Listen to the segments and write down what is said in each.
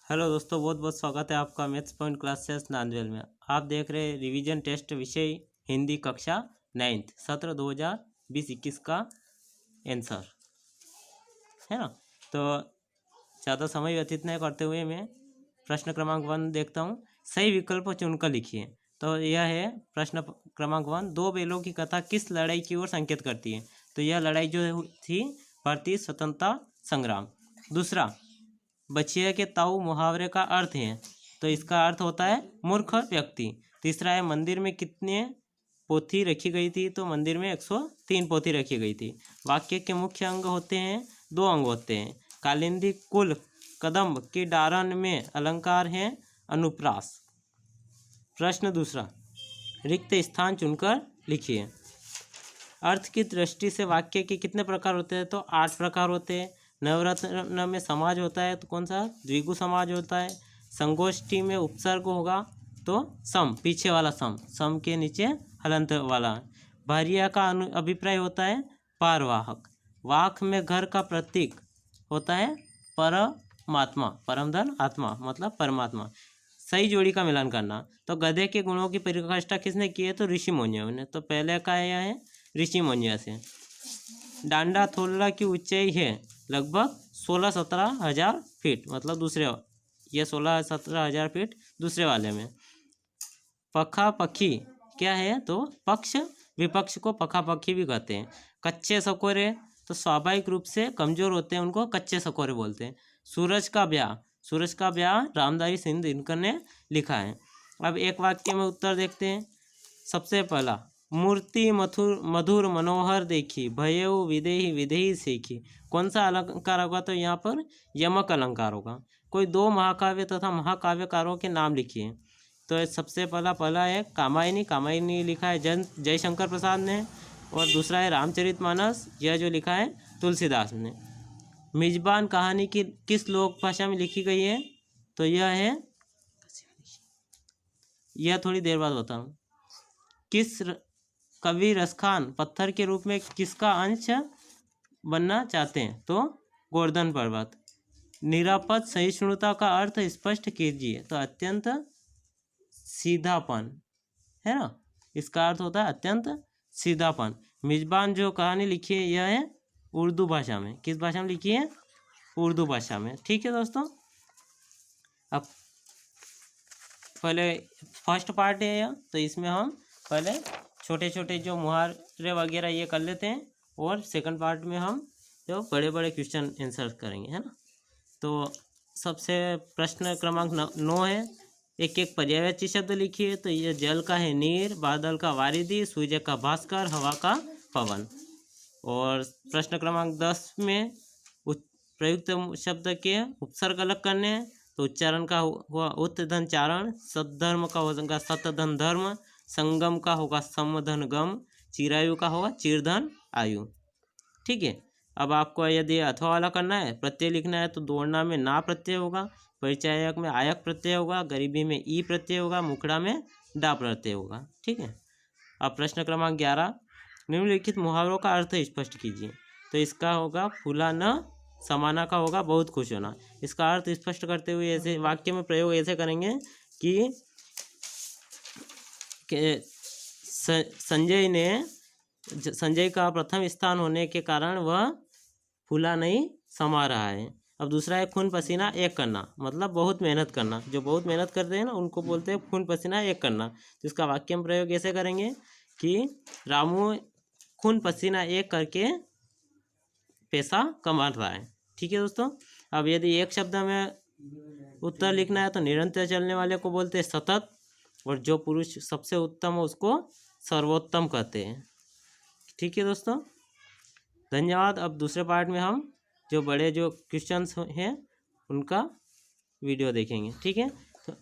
Hello दोस्तों, बहुत बहुत स्वागत है आपका मैथ्स पॉइंट क्लासेस नांदवेल में। आप देख रहे हैं रिवीजन टेस्ट विषय हिंदी कक्षा 9th सत्र 2020-21 का आंसर है ना। तो ज़्यादा समय व्यतीत नहीं करते हुए मैं प्रश्न क्रमांक 1 देखता हूँ। सही विकल्प चुनकर लिखिए। तो यह है प्रश्न क्रमांक 1, दो बैलों की कथा किस लड़ाई की ओर संकेत करती है। तो यह लड़ाई जो थी भारतीय स्वतंत्रता संग्राम। दूसरा, बछिया के ताऊ मुहावरे का अर्थ है। तो इसका अर्थ होता है मूर्ख व्यक्ति। तीसरा है, मंदिर में कितने पोथी रखी गई थी। तो मंदिर में 103 पोथी रखी गई थी। वाक्य के मुख्य अंग होते हैं, 2 अंग होते हैं। कालिंदी कुल कदम्ब की डारन में अलंकार है अनुप्रास। प्रश्न दूसरा, रिक्त स्थान चुनकर लिखिए। अर्थ की दृष्टि से वाक्य के कितने प्रकार होते हैं। तो 8 प्रकार होते हैं। नवरत्न में समाज होता है तो कौन सा, द्विगु समाज होता है। संगोष्ठी में उपसर्ग होगा तो सम, पीछे वाला सम, सम के नीचे हलंत वाला। भारिया का अभिप्राय होता है पारवाहक। वाक में घर का प्रतीक होता है परमात्मा, परमधन आत्मा मतलब परमात्मा। सही जोड़ी का मिलान करना। तो गधे के गुणों की परिभाषा किसने की है। तो ऋषि मुनियों ने। तो पहले का यह है ऋषि मुनियों से। डांडा थोला की ऊंचाई है लगभग 16-17 हज़ार फीट, मतलब दूसरे, ये 16-17 हज़ार फीट दूसरे वाले में। पखा पखी क्या है। तो पक्ष विपक्ष को पखा पखी भी कहते हैं। कच्चे सकोरे तो स्वाभाविक रूप से कमजोर होते हैं, उनको कच्चे सकोरे बोलते हैं। सूरज का ब्याह, सूरज का ब्याह रामधारी सिंह दिनकर ने लिखा है। अब एक वाक्य में उत्तर देखते हैं। सबसे पहला, मूर्ति मधुर मनोहर देखी, भयउ विदेही विदेही सीखी। कौन सा अलंकार होगा। तो यहाँ पर यमक अलंकार होगा। कोई 2 महाकाव्य तथा महाकाव्यकारों के नाम लिखिए। तो सबसे पहला है कामायनी, कामायनी लिखा है जयशंकर प्रसाद ने। और दूसरा है रामचरितमानस, यह जो लिखा है तुलसीदास ने। मिजबान कहानी की किस लोक भाषा में लिखी गई है। तो यह थोड़ी देर बाद बताऊँ। किस कवि रसखान पत्थर के रूप में किसका अंश बनना चाहते हैं। तो गोवर्धन पर्वत। निरापद सहिष्णुता का अर्थ स्पष्ट कीजिए। तो अत्यंत सीधापन है ना, इसका अर्थ होता है अत्यंत सीधापन। मिजबान जो कहानी लिखी है यह है उर्दू भाषा में। किस भाषा में लिखी है। उर्दू भाषा में। ठीक है दोस्तों, अब पहले फर्स्ट पार्ट है यह, तो इसमें हम पहले छोटे छोटे जो मुहावरे वगैरह ये कर लेते हैं, और सेकंड पार्ट में हम जो बड़े बड़े क्वेश्चन आंसर करेंगे, है ना। तो सबसे प्रश्न क्रमांक 9 है, एक एक पर्यायवाची शब्द लिखिए। तो ये जल का है नीर, बादल का वारिधि, सूर्य का भास्कर, हवा का पवन। और प्रश्न क्रमांक 10 में प्रयुक्त शब्द के उपसर्ग अलग करने हैं। तो उच्चारण का हुआ उत्तधन चारण, सद्धर्म का होगा सतधन धर्म, संगम का होगा समधन गम, चिरायु का होगा चिरधन आयु। ठीक है। अब आपको यदि अथवा वाला करना है, प्रत्यय लिखना है, तो दौड़ना में ना प्रत्यय होगा, परिचायक में आयक प्रत्यय होगा, गरीबी में ई प्रत्यय होगा, मुखड़ा में डा प्रत्यय होगा। ठीक है। अब प्रश्न क्रमांक 11, निम्नलिखित मुहावरों का अर्थ स्पष्ट कीजिए। तो इसका होगा फूला न समाना का होगा बहुत खुश होना। इसका अर्थ स्पष्ट करते हुए ऐसे वाक्य में प्रयोग ऐसे करेंगे कि संजय का प्रथम स्थान होने के कारण वह फूला नहीं समा रहा है। अब दूसरा है खून पसीना एक करना, मतलब बहुत मेहनत करना। जो बहुत मेहनत करते हैं ना उनको बोलते हैं खून पसीना एक करना। तो इसका वाक्य में प्रयोग ऐसे करेंगे कि रामू खून पसीना एक करके पैसा कमा रहा है। ठीक है दोस्तों। अब यदि एक शब्द में उत्तर लिखना है, तो निरंतर चलने वाले को बोलते हैं सतत, और जो पुरुष सबसे उत्तम हो उसको सर्वोत्तम कहते हैं। ठीक है दोस्तों, धन्यवाद। अब दूसरे पार्ट में हम जो बड़े जो क्वेश्चंस हैं उनका वीडियो देखेंगे। ठीक है, तो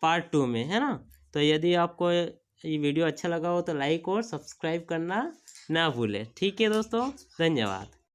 पार्ट 2 में, है ना। तो यदि आपको ये वीडियो अच्छा लगा हो तो लाइक और सब्सक्राइब करना ना भूलें। ठीक है दोस्तों, धन्यवाद।